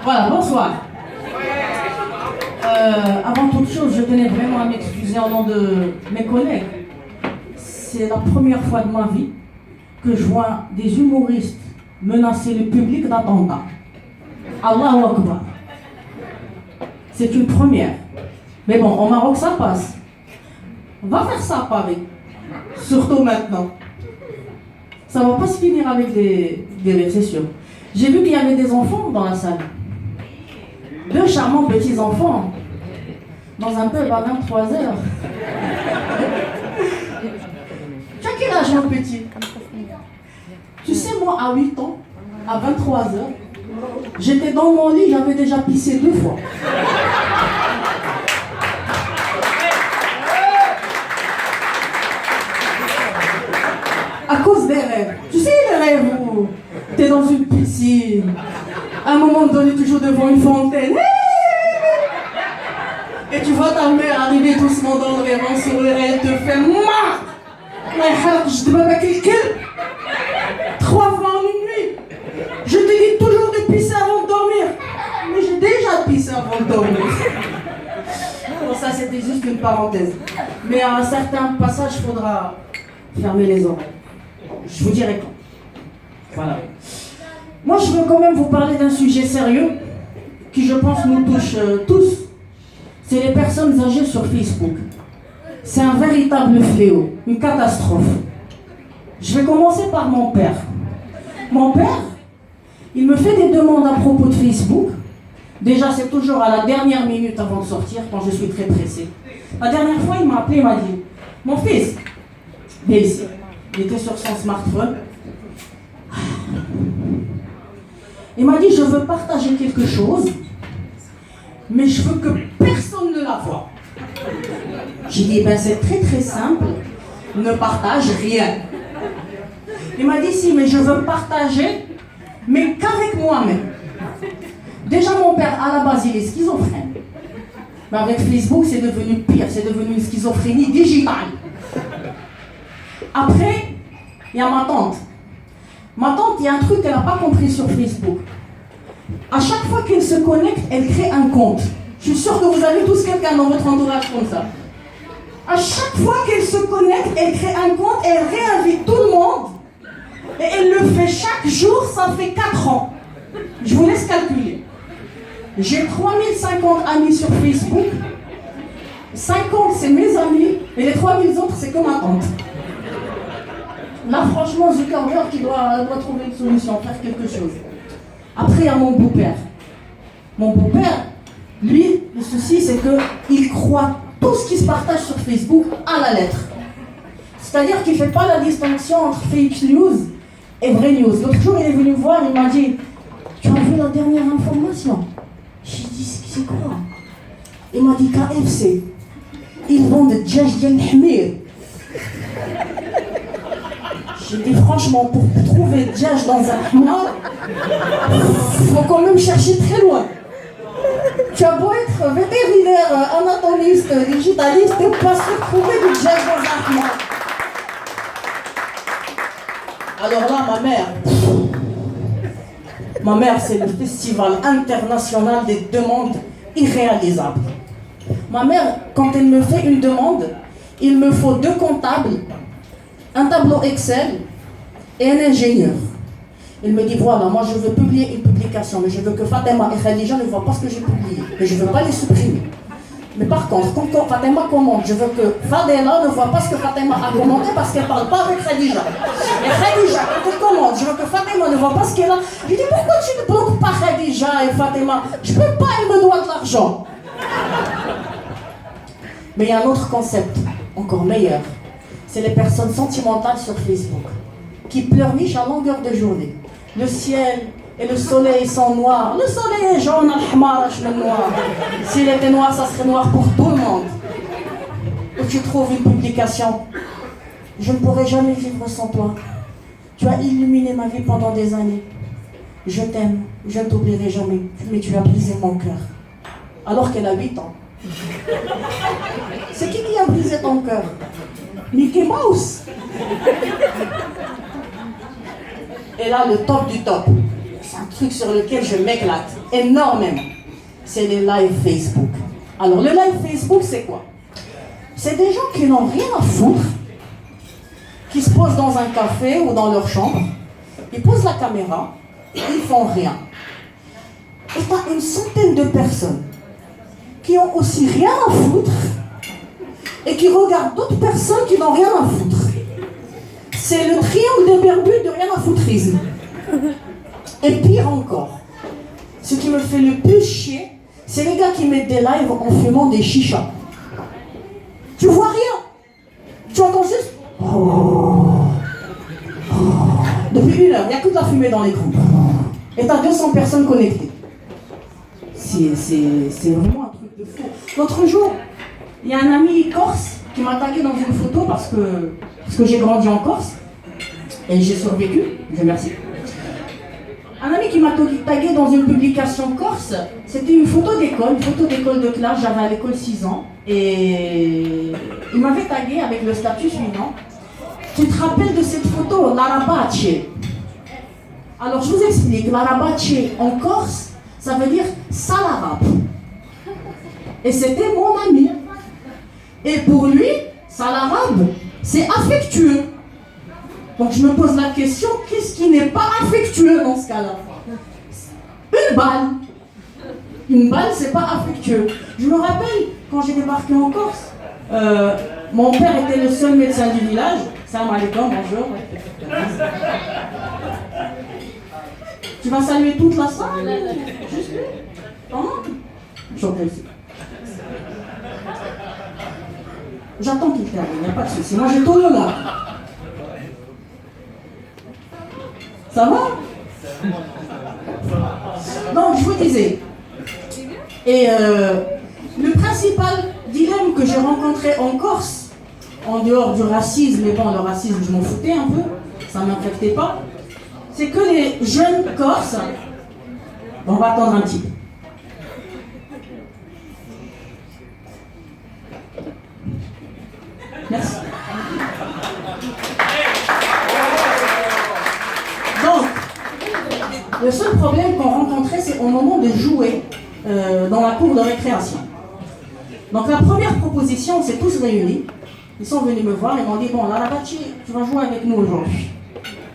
Voilà, bonsoir. Avant toute chose, je tenais vraiment à m'excuser au nom de mes collègues. C'est la première fois de ma vie que je vois des humoristes menacer le public d'attentats. Allahu Akbar. C'est une première. Mais bon, au Maroc, ça passe. On va faire ça à Paris. Surtout maintenant. Ça va pas se finir avec des rires, c'est sûr. J'ai vu qu'il y avait des enfants dans la salle. 2 charmants petits enfants. Dans un pub à 23h. Tu as quel âge, mon petit? Tu sais, moi, à 8 ans, à 23h, j'étais dans mon lit, j'avais déjà pissé 2 fois. À cause des rêves. Tu sais, les rêves où t'es dans une piscine, à un moment donné, toujours devant une fontaine. Et tu vois ta mère arriver doucement dans le rêve, en sourire, et elle te fait Mouah! Je te bats quelqu'un 3 fois en une nuit. Je te dis toujours de pisser avant de dormir. Mais j'ai déjà pissé avant de dormir. Bon, ça c'était juste une parenthèse. Mais à un certain passage, il faudra fermer les oreilles. Je vous dirai quand. Voilà. Moi, je veux quand même vous parler d'un sujet sérieux qui, je pense, nous touche tous. C'est les personnes âgées sur Facebook. C'est un véritable fléau, une catastrophe. Je vais commencer par mon père. Mon père, il me fait des demandes à propos de Facebook. Déjà, c'est toujours à la dernière minute avant de sortir, quand je suis très pressée. La dernière fois, il m'a appelé, il m'a dit « Mon fils, viens ici. » Il était sur son smartphone. Il m'a dit « Je veux partager quelque chose, mais je veux que personne ne la voie. » J'ai dit, ben c'est très très simple, ne partage rien. Il m'a dit, si, mais je veux partager, mais qu'avec moi-même. Déjà, mon père, à la base, il est schizophrène. Mais avec Facebook, c'est devenu pire, c'est devenu une schizophrénie digitale. Après, il y a ma tante. Ma tante, il y a un truc qu'elle n'a pas compris sur Facebook. À chaque fois qu'elle se connecte, elle crée un compte. Je suis sûre que vous avez tous quelqu'un dans votre entourage comme ça. À chaque fois qu'elle se connecte, elle crée un compte et elle réinvite tout le monde. Et elle le fait chaque jour, ça fait 4 ans. Je vous laisse calculer. J'ai 3050 amis sur Facebook. 50 c'est mes amis et les 3000 autres c'est que ma tante. Là franchement Zuckerberg qui doit trouver une solution, faire quelque chose. Après il y a mon beau-père. Mon beau-père, lui, le souci c'est qu'il croit tout ce qui se partage sur Facebook à la lettre. C'est-à-dire qu'il ne fait pas la distinction entre fake news et vraie news. L'autre jour il est venu me voir, il m'a dit « Tu as vu la dernière information ?» J'ai dit « C'est quoi ?» Il m'a dit « KFC. Ils vendent djaj djal l'hmir. » J'ai dit franchement, pour trouver djaj dans un hmar, il faut quand même chercher très loin. Tu as beau être vétérinaire, anatomiste, digitaliste, t'es pas sûr de trouver du djaj dans un hmar. Alors là, ma mère, c'est le festival international des demandes irréalisables. Ma mère, quand elle me fait une demande, il me faut 2 comptables, un tableau Excel et un ingénieur. Il me dit, voilà, moi je veux publier une publication, mais je veux que Fatima et Khadija ne voient pas ce que j'ai publié. Mais je ne veux pas les supprimer. Mais par contre, quand Fatima commande, je veux que Fadela ne voit pas ce que Fatima a commandé parce qu'elle ne parle pas avec Khadija. Et Khadija, quand elle commande, je veux que Fatima ne voit pas ce qu'elle a. Je dis, pourquoi tu ne bloques pas Khadija et Fatima? Je ne peux pas, elle me doit de l'argent. Mais il y a un autre concept, encore meilleur. C'est les personnes sentimentales sur Facebook, qui pleurnichent à longueur de journée. Le ciel et le soleil sont noirs. Le soleil est jaune, al-hmarash, le noir. S'il était noir, ça serait noir pour tout le monde. Et tu trouves une publication. Je ne pourrai jamais vivre sans toi. Tu as illuminé ma vie pendant des années. Je t'aime, je ne t'oublierai jamais, mais tu as brisé mon cœur. Alors qu'elle a 8 ans. C'est qui a brisé ton cœur? Mickey Mouse. Et là, le top du top, c'est un truc sur lequel je m'éclate énormément. C'est les lives Facebook. Alors, le live Facebook, c'est quoi? C'est des gens qui n'ont rien à foutre, qui se posent dans un café ou dans leur chambre, ils posent la caméra, ils font rien. Et tu as une centaine de personnes qui ont aussi rien à foutre et qui regardent d'autres personnes qui n'ont rien à foutre. C'est le triangle des Bermudes de rien à foutrisme. Et pire encore, ce qui me fait le plus chier, c'est les gars qui mettent des lives en fumant des chichas. Tu vois rien. Tu entends juste... Depuis 1 heure, il n'y a que de la fumée dans l'écran. Et tu as 200 personnes connectées. C'est vraiment un truc de fou. L'autre jour, il y a un ami corse qui m'a tagué dans une photo parce que j'ai grandi en Corse. Et j'ai survécu, Dieu merci. Un ami qui m'a tagué dans une publication corse, c'était une photo d'école de classe, j'avais à l'école 6 ans. Et il m'avait tagué avec le statut suivant. Tu te rappelles de cette photo, l'arabache? Alors je vous explique, l'arabache en Corse, ça veut dire sale arabe. Et c'était mon ami. Et pour lui, sale arabe, c'est affectueux. Donc je me pose la question, qu'est-ce qui n'est pas affectueux dans ce cas-là? Une balle. Une balle, c'est pas affectueux. Je me rappelle, quand j'ai débarqué en Corse, mon père était le seul médecin du village. Salam alaikum, bonjour. Tu vas saluer toute la salle? Juste lui? Comment? J'attends qu'il termine, il n'y a pas de souci. Moi j'ai tout le là. Ça va? Donc je vous disais. Et le principal dilemme que j'ai rencontré en Corse, en dehors du racisme, mais bon, le racisme, je m'en foutais un peu, ça ne m'affectait pas, c'est que les jeunes Corses, on va attendre un petit peu. Merci. Donc, le seul problème qu'on rencontrait, c'est au moment de jouer dans la cour de récréation. Donc la première proposition, on s'est tous réunis. Ils sont venus me voir et m'ont dit, bon, Larabachi, tu vas jouer avec nous aujourd'hui.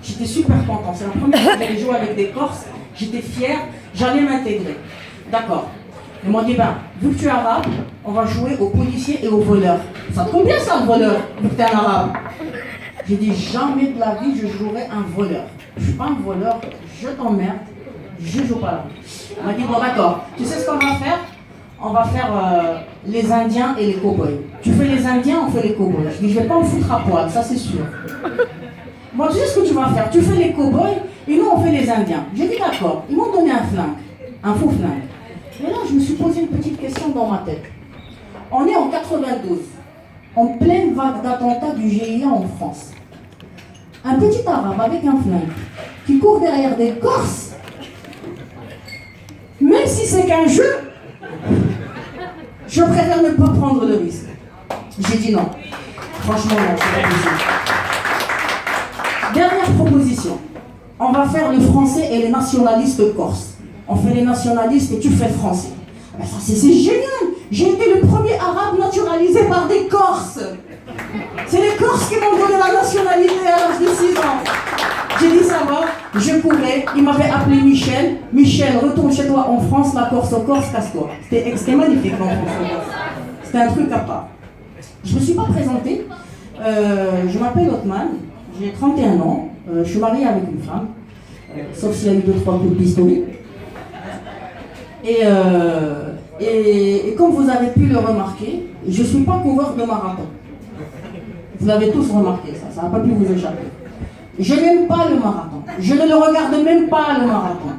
J'étais super content. C'est la première fois que j'allais jouer avec des Corses. J'étais fière, j'allais m'intégrer. D'accord. Ils m'ont dit, ben, vu que tu es arabe, on va jouer aux policiers et aux voleurs. Ça te tombe bien ça, le voleur, vu que tu es un arabe. J'ai dit, jamais de la vie je jouerai un voleur. Je ne suis pas un voleur, je t'emmerde, je ne joue pas là. On m'a dit, bon d'accord, tu sais ce qu'on va faire? On va faire les Indiens et les cow-boys. Tu fais les Indiens, on fait les cow-boys. Je dis, je ne vais pas me foutre à poil, ça c'est sûr. Bon, tu sais ce que tu vas faire? Tu fais les cow-boys et nous on fait les Indiens. J'ai dit d'accord, ils m'ont donné un flingue, un faux flingue. Mais là, je me suis posé une petite question dans ma tête. On est en 92, en pleine vague d'attentats du GIA en France. Un petit arabe avec un flingue qui court derrière des Corses, même si c'est qu'un jeu, je préfère ne pas prendre le risque. J'ai dit non. Franchement, non, c'est pas possible. Dernière proposition. On va faire les Français et les nationalistes corses. On fait les nationalistes et tu fais français. Ben ça, c'est génial. J'ai été le premier arabe naturalisé par des Corses. C'est les Corses qui m'ont donné la nationalité à l'âge de 6 ans. J'ai dit ça va, je courais. Il m'avait appelé Michel. Michel, retourne chez toi en France, la Corse aux Corses, casse-toi. C'était magnifique en France. C'était un truc à part. Je ne me suis pas présentée. Je m'appelle Othman, j'ai 31 ans. Je suis mariée avec une femme, sauf s'il y a eu 2-3 coups de pistolet. Et comme vous avez pu le remarquer, je ne suis pas coureur de marathon. Vous l'avez tous remarqué, ça n'a pas pu vous échapper. Je n'aime pas le marathon. Je ne le regarde même pas, le marathon.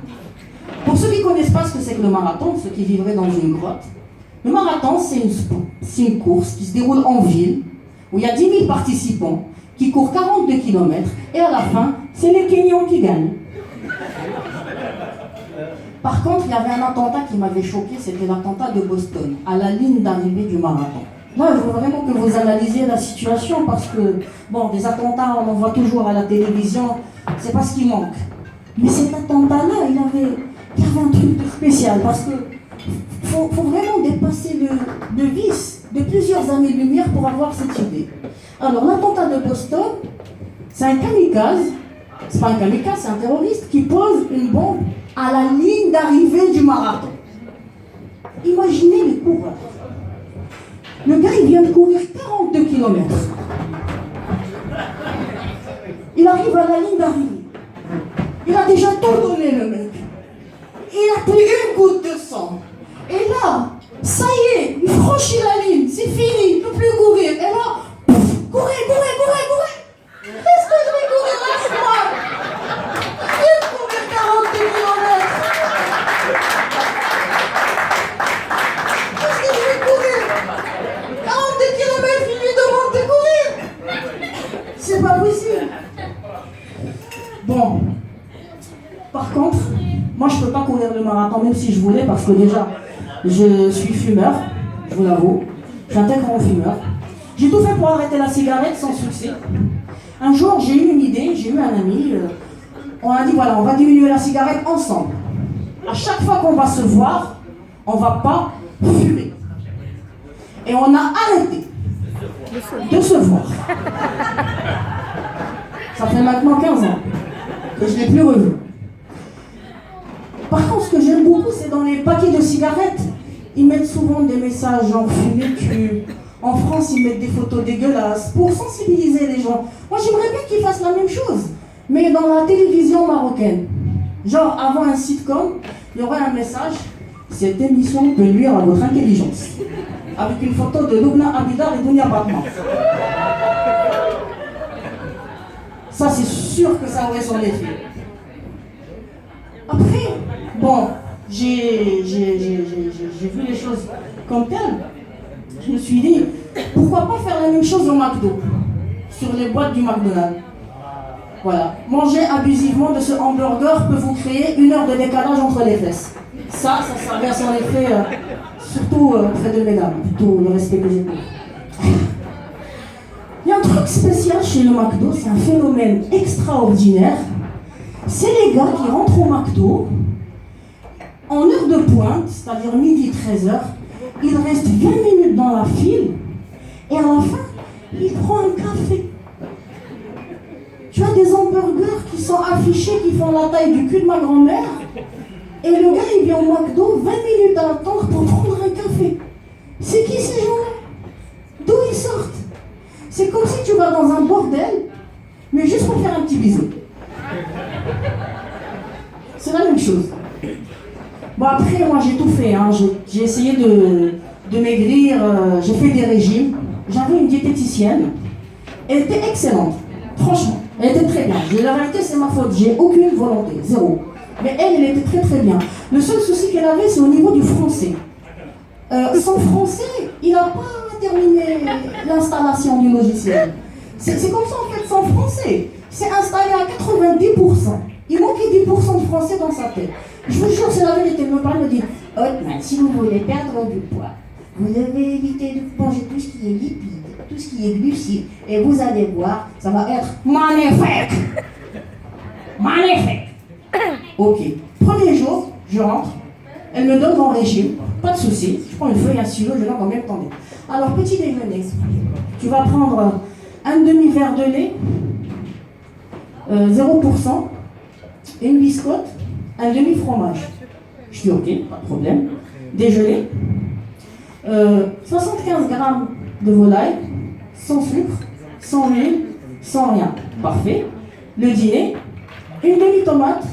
Pour ceux qui ne connaissent pas ce que c'est que le marathon, ceux qui vivraient dans une grotte, le marathon, c'est une course qui se déroule en ville, où il y a 10 000 participants qui courent 42 km, et à la fin, c'est les Kenyans qui gagnent. Par contre, il y avait un attentat qui m'avait choqué, c'était l'attentat de Boston, à la ligne d'arrivée du marathon. Là, je veux vraiment que vous analysiez la situation parce que, bon, des attentats, on en voit toujours à la télévision, c'est pas ce qui manque. Mais cet attentat-là, il avait un truc de spécial, parce que faut vraiment dépasser le vice de plusieurs années-lumière pour avoir cette idée. Alors, l'attentat de Boston, c'est un kamikaze, c'est pas un kamikaze, c'est un terroriste qui pose une bombe à la ligne d'arrivée du marathon. Imaginez les coureurs. Le gars, il vient de courir 42 km. Il arrive à la ligne d'arrivée. Il a déjà tout donné, le mec. Il n'a plus une goutte de sang. Et là, ça y est, il franchit la ligne, c'est fini, il ne peut plus courir. Et là, courez. Qu'est-ce que je vais courir avec moi? Je vais courir 42 km. Qu'est-ce que je vais courir? 42 km, il lui demande de courir. C'est pas possible. Bon. Par contre, moi je peux pas courir le marathon même si je voulais, parce que déjà, je suis fumeur, je vous l'avoue. J'intègre mon fumeur. J'ai tout fait pour arrêter la cigarette sans succès. Un jour, j'ai eu une idée, j'ai eu un ami. On a dit voilà, on va diminuer la cigarette ensemble. À chaque fois qu'on va se voir, on va pas fumer. Et on a arrêté de se voir. Ça fait maintenant 15 ans que je l'ai plus revu. Par contre, ce que j'aime beaucoup, c'est dans les paquets de cigarettes, ils mettent souvent des messages genre fumez tu. En France, ils mettent des photos dégueulasses pour sensibiliser les gens. Moi, j'aimerais bien qu'ils fassent la même chose, mais dans la télévision marocaine. Genre, avant un sitcom, il y aurait un message. Cette émission peut nuire à votre intelligence. Avec une photo de Loubna Abidar et Dounia Batman. Ça, c'est sûr que ça aurait son effet. Après, bon, j'ai vu les choses comme telles. Je me suis dit, pourquoi pas faire la même chose au McDo, sur les boîtes du McDonald's. Voilà. Manger abusivement de ce hamburger peut vous créer 1 heure de décalage entre les fesses. Ça servait à son effet, surtout auprès de mesdames, plutôt le respect que j'ai pour. Il y a un truc spécial chez le McDo, c'est un phénomène extraordinaire. C'est les gars qui rentrent au McDo, en heure de pointe, c'est-à-dire midi 13h, ils restent 20 minutes dans la file, et à la fin, ils prennent un café. Tu as des hamburgers qui sont affichés, qui font la taille du cul de ma grand-mère, et le gars, il vient au McDo, 20 minutes à attendre pour prendre un café. C'est qui ces gens-là? D'où ils sortent? C'est comme si tu vas dans un bordel, mais juste pour faire un petit bisou. C'est la même chose. Bon, après, moi, j'ai tout fait. Hein. J'ai essayé de maigrir, j'ai fait des régimes. J'avais une diététicienne. Elle était excellente, franchement. Elle était très bien. La vérité, c'est ma faute. J'ai aucune volonté, zéro. Mais elle était très très bien. Le seul souci qu'elle avait, c'est au niveau du français. Son français, il n'a pas terminé l'installation du logiciel. C'est comme ça, en fait, son français. C'est installé à 90%. Il manquait 10% de français dans sa tête. Je vous jure, c'est la vérité. Elle me parle, me dit Hotman, si vous voulez perdre du poids, vous devez éviter de manger tout ce qui est lipide, tout ce qui est glucides, et vous allez voir, ça va être magnifique. Magnifique. Ok. Premier jour, je rentre, elle me donne mon régime, pas de souci. Je prends une feuille, un stylo, je note en même temps. Alors, petit déjeuner, tu vas prendre un demi-verre de lait, 0%, une biscotte, un demi-fromage. Je dis ok, pas de problème. Déjeuner, 75 grammes de volaille, sans sucre, sans huile, sans rien. Parfait. Le dîner, une demi-tomate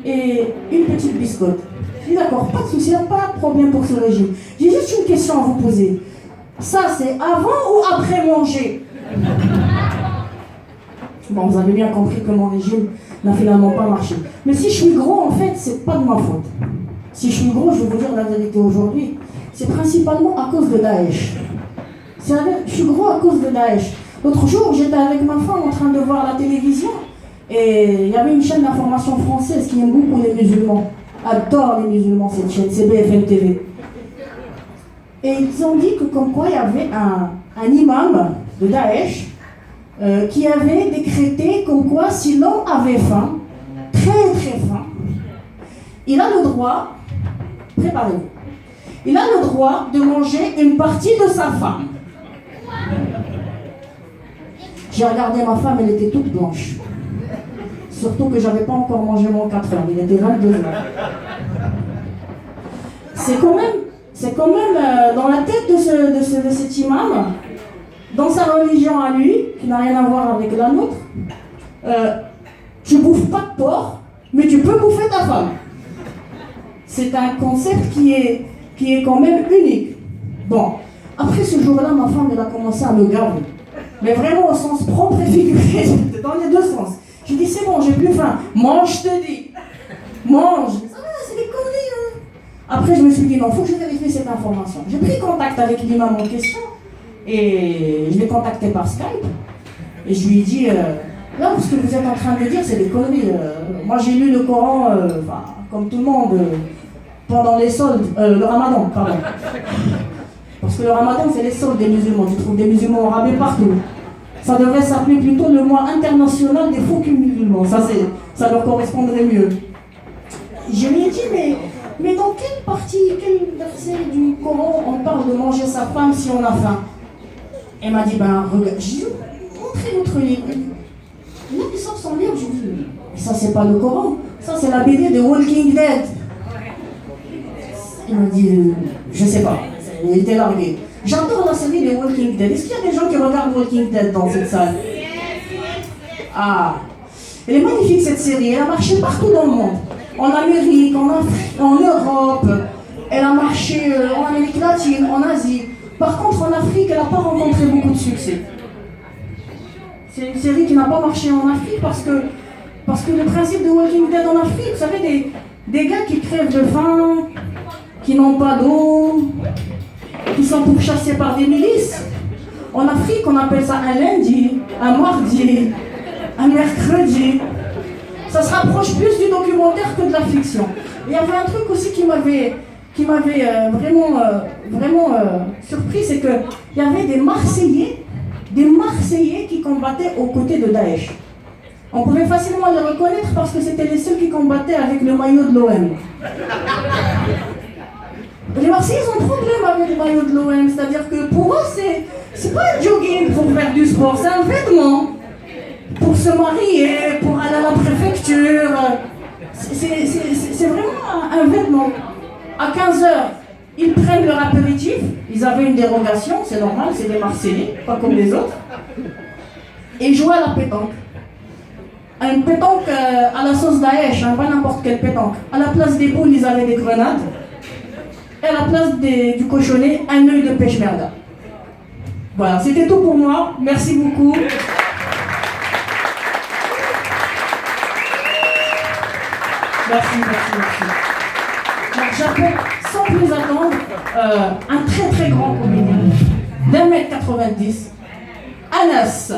et une petite biscotte. Je dis d'accord, pas de souci, pas de problème pour ce régime. J'ai juste une question à vous poser. Ça, c'est avant ou après manger? Bon, vous avez bien compris que mon régime n'a finalement pas marché. Mais si je suis gros, en fait, c'est pas de ma faute. Si je suis gros, je vais vous dire la vérité aujourd'hui, c'est principalement à cause de Daesh. Je suis gros à cause de Daesh. L'autre jour, j'étais avec ma femme en train de voir la télévision et il y avait une chaîne d'information française qui aime beaucoup les musulmans. Adore les musulmans, cette chaîne, c'est BFM TV. Et ils ont dit que comme quoi il y avait un imam de Daesh qui avait décrété comme quoi si l'homme avait faim, très très fin, il a le droit, préparez-vous, il a le droit de manger une partie de sa femme. J'ai regardé ma femme, elle était toute blanche. Surtout que j'avais pas encore mangé mon 4 heures, il était 22 heures. C'est quand même dans la tête de cet imam, dans sa religion à lui, qui n'a rien à voir avec la nôtre, tu bouffes pas de porc, mais tu peux bouffer ta femme. C'est un concept qui est quand même unique. Bon, après ce jour-là, ma femme, elle a commencé à me gaver. Mais vraiment au sens propre et figuré, dans les deux sens. J'ai dit, c'est bon, j'ai plus faim. Mange, je te dis. Mange. Ça va, c'est des conneries, hein. Après, je me suis dit, non, il faut que je vérifie cette information. J'ai pris contact avec l'imam en question. Et je l'ai contacté par Skype. Et je lui ai dit, là, ce que vous êtes en train de dire, c'est des conneries. Moi, j'ai lu le Coran, comme tout le monde, pendant les soldes, le ramadan, pardon. Parce que le ramadan, c'est les soldes des musulmans. Tu trouves des musulmans arabes partout. Ça devrait s'appeler plutôt le mois international des faux musulmans. Ça leur correspondrait mieux. Je lui ai dit, mais dans quelle partie, quel verset du Coran on parle de manger sa femme si on a faim? Elle m'a dit, regarde, j'ai dit, montrez votre livre. Là, il sort son livre, je lui ai dit, mais ça, c'est pas le Coran. Ça, c'est la BD de Walking Dead. Il m'a dit, je sais pas. Il était largué. J'adore la série de Walking Dead. Est-ce qu'il y a des gens qui regardent Walking Dead dans cette salle? Ah, elle est magnifique cette série. Elle a marché partout dans le monde. En Amérique, en Afrique, en Europe. Elle a marché en Amérique latine, en Asie. Par contre, en Afrique, elle n'a pas rencontré beaucoup de succès. C'est une série qui n'a pas marché en Afrique parce que le principe de Walking Dead en Afrique, vous savez, des gars qui crèvent de faim, qui n'ont pas d'eau, qui sont pourchassés par des milices. En Afrique, on appelle ça un lundi, un mardi, un mercredi. Ça se rapproche plus du documentaire que de la fiction. Et il y avait un truc aussi qui m'avait vraiment surpris, c'est qu'il y avait des Marseillais qui combattaient aux côtés de Daesh. On pouvait facilement les reconnaître parce que c'était les seuls qui combattaient avec le maillot de l'OM. Les Marseillais ont un problème avec le maillot de l'OM, c'est-à-dire que pour eux, c'est pas un jogging pour faire du sport, c'est un vêtement. Pour se marier, pour aller à la préfecture. C'est vraiment un vêtement. À 15h, ils prennent leur apéritif. Ils avaient une dérogation, c'est normal, c'est des Marseillais, pas comme les autres. Et ils jouaient à la pétanque. Une pétanque à la sauce Daesh, pas n'importe quelle pétanque. À la place des boules, ils avaient des grenades. Et à la place du cochonnet, un œil de pêche-merda. Voilà, c'était tout pour moi. Merci beaucoup. Merci. Donc j'appelle sans plus attendre un très très grand comédien d'1,90 m, Anas.